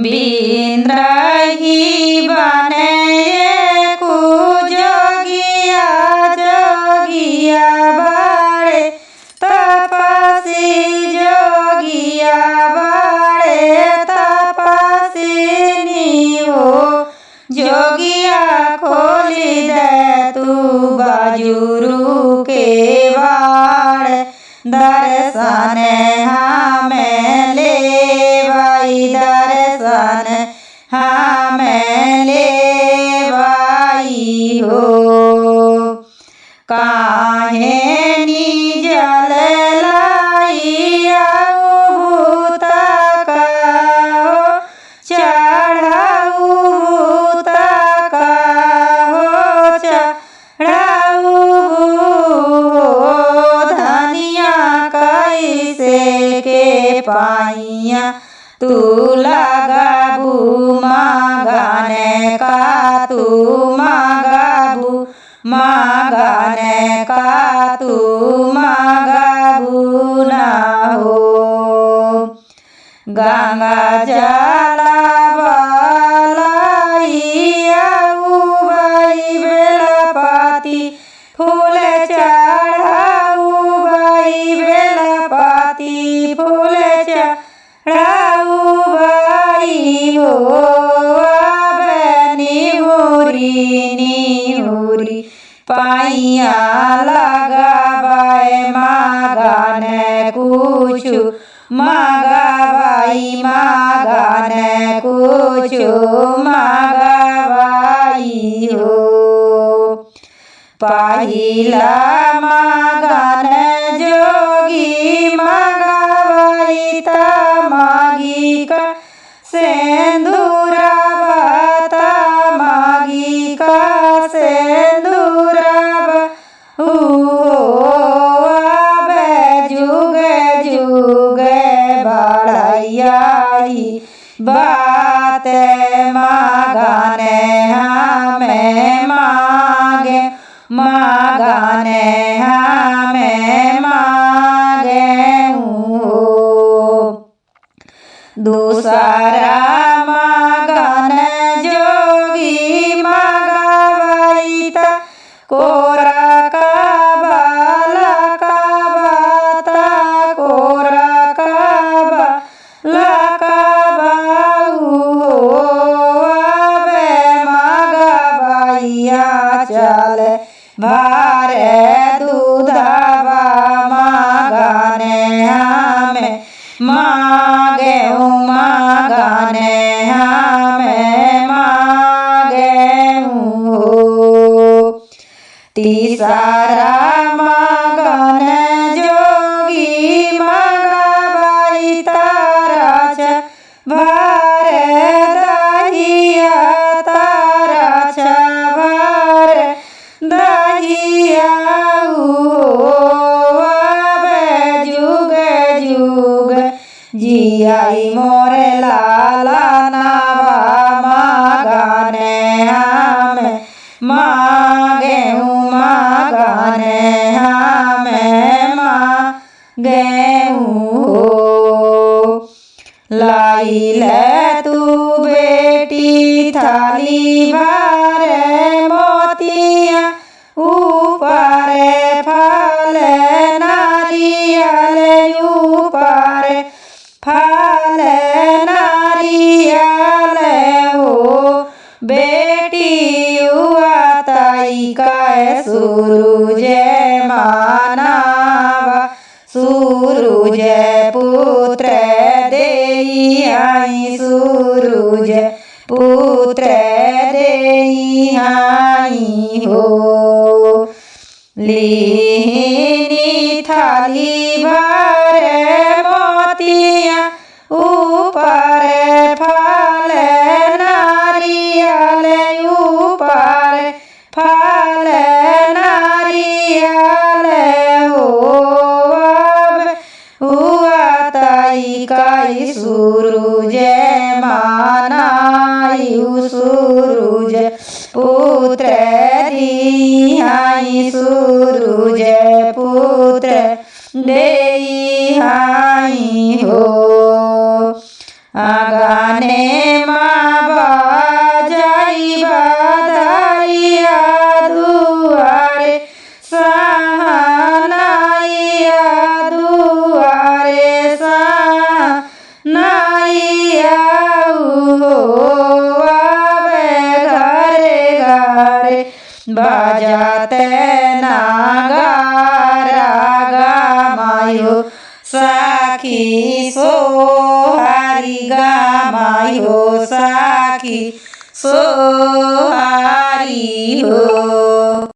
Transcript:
बिंद्राही बने को जोगिया जोगिया बाड़े तपसी जोगिया बाड़े तपस्विनी हो जोगिया खोली दे तू बाजुरू के वाड़ दर्शन हमें ले भाई दर्शन हमें ले भाई हो काहे निजल लाइया भूता का हो चढ़ाऊ भूता का हो चढ़ाऊ धनिया कैसे के पाइया तू लगाबू मागाने का तू मागाबू मागाने का तू मागाबू ना हो गंगा जला बलाइया भाई बेलपाती फूल चढ़ाऊ भाई बेलपाती फूल चढ़ाऊ भाई हो निहुरी पाइया लगाबाए मागाने कुछु मागाबाई मागाने कुछु मागाबाई हो पहिला मागान जोगी मागाबाई ता मागी का सेंदूरा बाता मागी का सेंदूरा जुग जुग बढ़ाई बात मागाने हमें मागे मागाने हमें मागे दूसरा मागान जोगी मागाबाई ता कोरा का बाला का बाता कोरा का बाला का बाऊ मागाबाइया चल भारे दूधावा मागाने हमें मागे मागाने हमें मागे तीसरा मागान जोगी मागाबाई तारा भारे दहिया तारा भार दहिया जुग जुग जियाई मोरे लाला नावा मागाने हमें मागे मागाने हमें मागे लाई ले तू बेटी थाली भरे मोतिया ऊपर फल नारियल ऊपर फल नारियल हो बेटी हुआ ताई का सूरज मानावा सूरज पुत्र देई आई सूरज पुत्र देई आई हो लीनी थाली भरे मोतिया ऊपर फल नारियल ऊपर फल नारियल हो हुआ ताई काई सूरज मानाई सूरज पुत्र दिहाई सूरज पुत्र देई हाई हो आगाने बजाते नागारा गामायो साखी सोहारी गामायो साखी सोहारी हो।